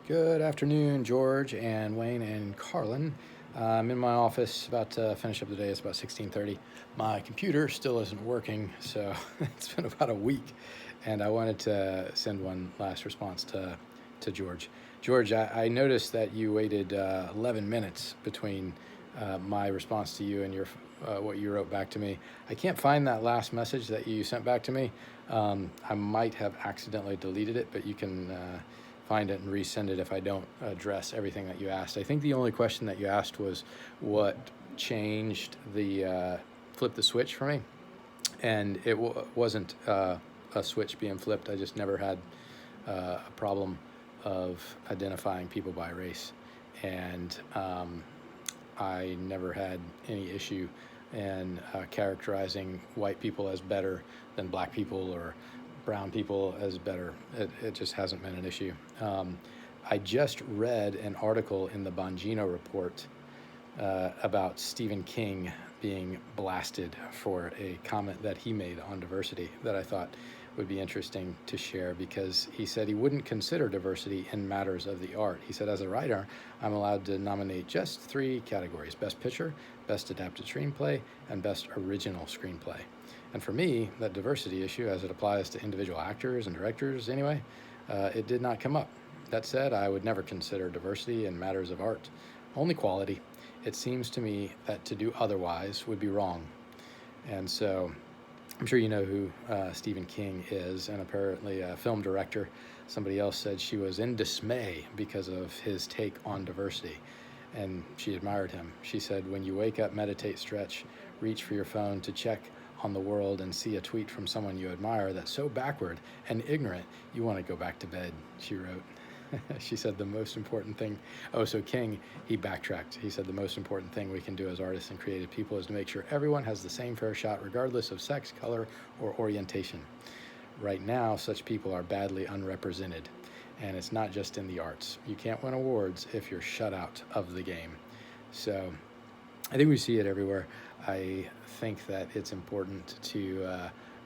Good afternoon, George and Wayne and Carlin. I'm in my office, about to finish up the day. It's about 16:30. My computer still isn't working, so it's been about a week, and I wanted to send one last response to George. George, I noticed that you waited 11 minutes between my response to you and your what you wrote back to me. I can't find that last message that you sent back to me. I might have accidentally deleted it, but you can find it and resend it if I don't address everything that you asked. I think the only question that you asked was what changed the flip the switch for me, and it wasn't a switch being flipped. I just never had a problem of identifying people by race, and I never had any issue in characterizing white people as better than black people or brown people as better. It just hasn't been an issue. I just read an article in the Bongino Report about Stephen King being blasted for a comment that he made on diversity that I thought would be interesting to share, because he said he wouldn't consider diversity in matters of the art. He said, as a writer, I'm allowed to nominate just three categories: Best Picture, Best Adapted Screenplay, and Best Original Screenplay. And for me, that diversity issue, as it applies to individual actors and directors anyway, it did not come up. That said, I would never consider diversity in matters of art, only quality. It seems to me that to do otherwise would be wrong. And so I'm sure you know who Stephen King is, and apparently a film director. Somebody else said she was in dismay because of his take on diversity, and she admired him. She said, when you wake up, meditate, stretch, reach for your phone to check on the world and see a tweet from someone you admire that's so backward and ignorant, you want to go back to bed, she wrote. She said the most important thing, oh, so King, he backtracked. He said the most important thing we can do as artists and creative people is to make sure everyone has the same fair shot, regardless of sex, color, or orientation. Right now, such people are badly unrepresented, and it's not just in the arts. You can't win awards if you're shut out of the game. So I think we see it everywhere. I think that it's important to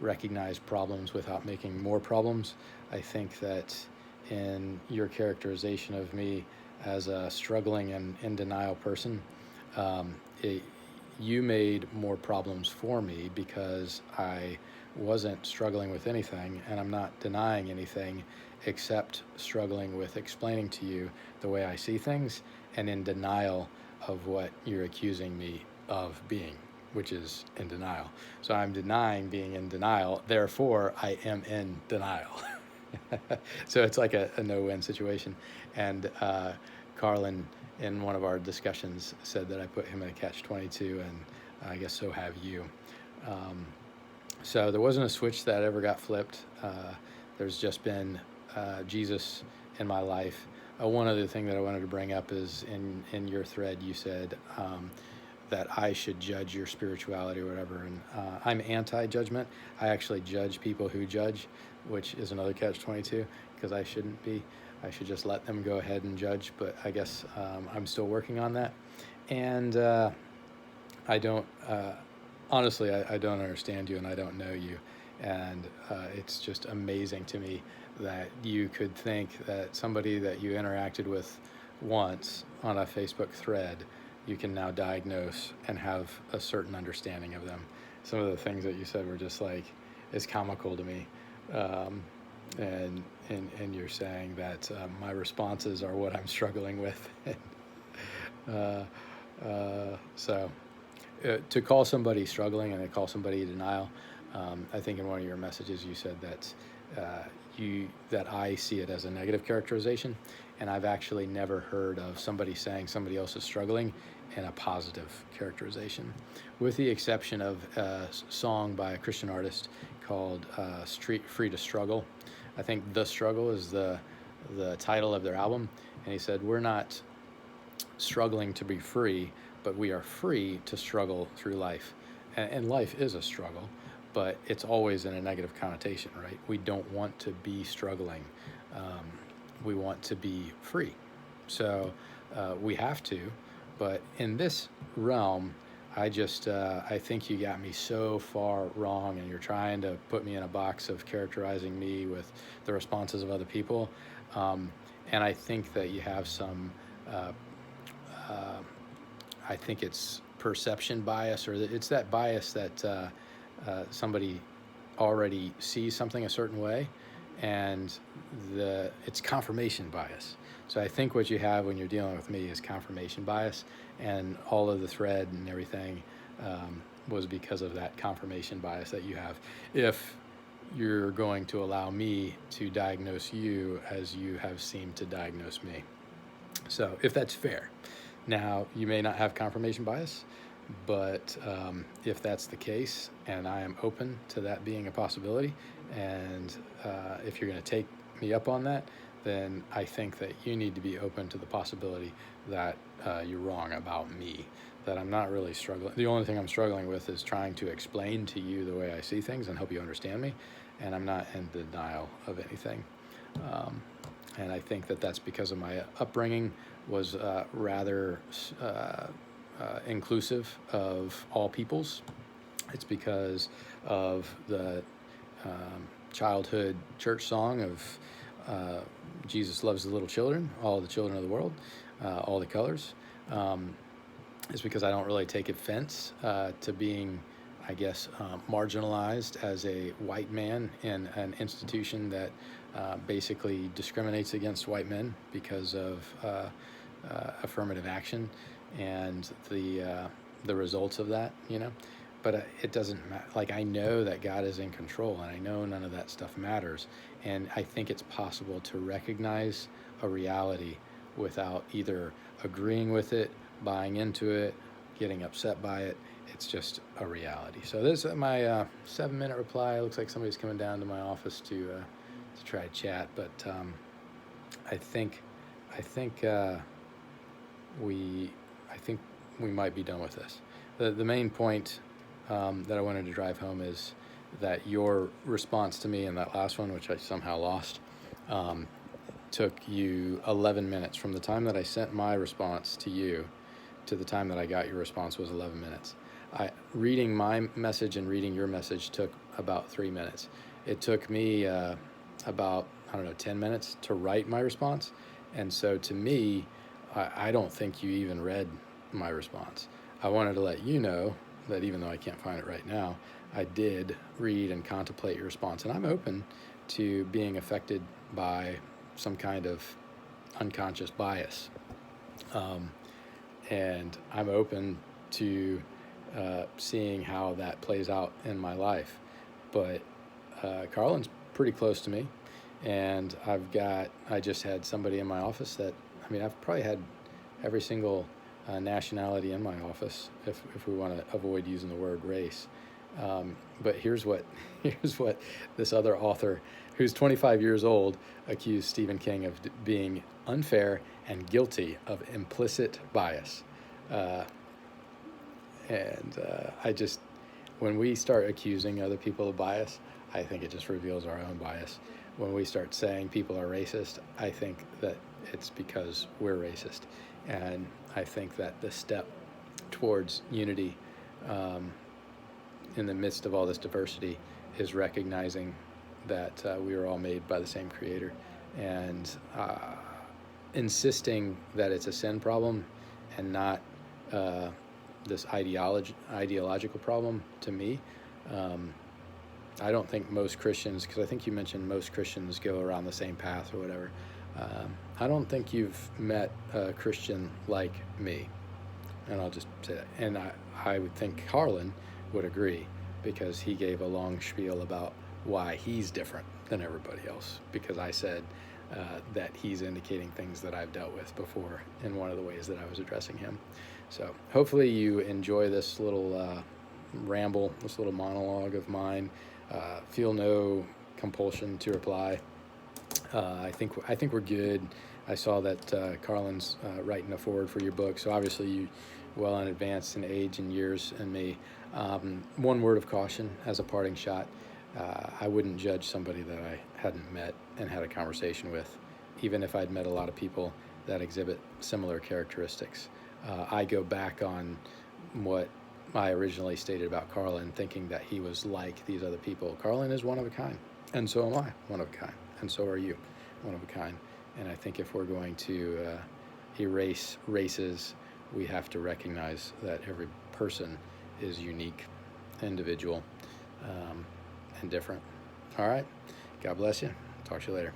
recognize problems without making more problems. I think that in your characterization of me as a struggling and in denial person, um, it, you made more problems for me because I wasn't struggling with anything, and I'm not denying anything except struggling with explaining to you the way I see things and in denial of what you're accusing me of being, which is in denial. So I'm denying being in denial, therefore I am in denial. So it's like a no-win situation. And Carlin, in one of our discussions, said that I put him in a catch-22, and I guess so have you. Um, so there wasn't a switch that ever got flipped. There's just been Jesus in my life. One other thing that I wanted to bring up is in your thread, you said that I should judge your spirituality or whatever. And I'm anti-judgment. I actually judge people who judge, which is another catch-22, because I shouldn't be. I should just let them go ahead and judge. But I guess I'm still working on that. And I don't, honestly, I don't understand you, and I don't know you. And it's just amazing to me that you could think that somebody that you interacted with once on a Facebook thread, you can now diagnose and have a certain understanding of them. Some of the things that you said were just like, it's comical to me. Um, and you're saying that my responses are what I'm struggling with. uh, so to call somebody struggling and to call somebody denial, I think in one of your messages you said that that I see it as a negative characterization, and I've actually never heard of somebody saying somebody else is struggling in a positive characterization, with the exception of a song by a Christian artist called Street Free to Struggle. I think The Struggle is the title of their album, and he said, we're not struggling to be free, but we are free to struggle through life. And life is a struggle, but it's always in a negative connotation, right? We don't want to be struggling. We want to be free. So we have to, but in this realm, I think you got me so far wrong, and you're trying to put me in a box of characterizing me with the responses of other people. And I think that you have some, uh, uh, I think it's perception bias, or it's that bias that somebody already sees something a certain way, and it's confirmation bias. So I think what you have when you're dealing with me is confirmation bias, and all of the thread and everything was because of that confirmation bias that you have. If you're going to allow me to diagnose you as you have seemed to diagnose me. So if that's fair. Now, you may not have confirmation bias, but if that's the case, and I am open to that being a possibility, and if you're going to take me up on that, then I think that you need to be open to the possibility that you're wrong about me, that I'm not really struggling. The only thing I'm struggling with is trying to explain to you the way I see things and help you understand me, and I'm not in denial of anything. And I think that that's because of my upbringing was rather inclusive of all peoples. It's because of the childhood church song of Jesus loves the little children, all the children of the world, all the colors. It's because I don't really take offense to being, I guess, marginalized as a white man in an institution that basically discriminates against white men because of affirmative action and the results of that, you know. But it doesn't matter. Like, I know that God is in control, and I know none of that stuff matters. And I think it's possible to recognize a reality without either agreeing with it, buying into it, getting upset by it. It's just a reality. So this is my 7-minute reply. It looks like somebody's coming down to my office to try to chat. But I think we might be done with this. The main point that I wanted to drive home is that your response to me in that last one, which I somehow lost, took you 11 minutes. From the time that I sent my response to you to the time that I got your response was 11 minutes. Reading my message and reading your message took about 3 minutes. It took me about, 10 minutes to write my response. And so to me, I don't think you even read my response. I wanted to let you know that even though I can't find it right now, I did read and contemplate your response. And I'm open to being affected by some kind of unconscious bias. And I'm open to seeing how that plays out in my life. But Carlin's pretty close to me. And I just had somebody in my office that, I've probably had every single nationality in my office, if we want to avoid using the word race. But here's what this other author, who's 25 years old, accused Stephen King of being unfair and guilty of implicit bias. When we start accusing other people of bias, I think it just reveals our own bias. When we start saying people are racist, I think that it's because we're racist. And I think that the step towards unity in the midst of all this diversity is recognizing that we are all made by the same creator, and insisting that it's a sin problem and not this ideological problem. To me, I don't think most Christians, because I think you mentioned most Christians go around the same path or whatever. I don't think you've met a Christian like me, and I'll just say that. And I would think Carlin would agree, because he gave a long spiel about why he's different than everybody else, because I said that he's indicating things that I've dealt with before in one of the ways that I was addressing him. So hopefully you enjoy this little ramble, this little monologue of mine. Feel no compulsion to reply. I think we're good. I saw that Carlin's writing a foreword for your book, so obviously you well in advance in age and years and me. One word of caution as a parting shot: I wouldn't judge somebody that I hadn't met and had a conversation with, even if I'd met a lot of people that exhibit similar characteristics. I go back on what I originally stated about Carlin, thinking that he was like these other people. Carlin is one of a kind, and so am I one of a kind, and so are you one of a kind. And I think if we're going to erase races, we have to recognize that every person is unique, individual, and different. All right. God bless you. Talk to you later.